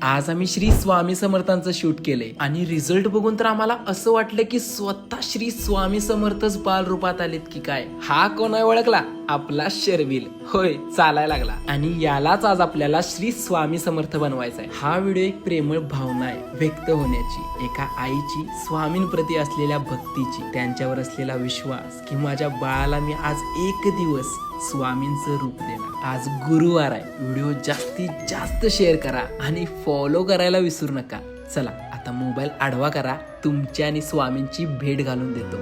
आज आम्ही श्री स्वामी समर्थांचं शूट केलंय आणि रिझल्ट बघून तर आम्हाला असं वाटलं की स्वतः श्री स्वामी समर्थच बाल रूपात आलेत की काय. हा कोण आहे ओळखला? आपला शर्विल. होय, चालायला लागला. आणि यालाच आज आपल्याला श्री स्वामी समर्थ बनवायचा आहे. हा व्हिडिओ एक प्रेमळ भावना आहे व्यक्त होण्याची, एका आईची स्वामींप्रती असलेल्या भक्तीची, त्यांच्यावर असलेला विश्वास की माझ्या बाळाला मी आज एक दिवस स्वामींचं रूप देणार. आज गुरुवार आहे. व्हिडिओ जास्तीत जास्त शेअर करा आणि फॉलो करायला विसरू नका. चला आता मोबाईल आडवा करा, तुमच्या आणि स्वामींची भेट घालून देतो.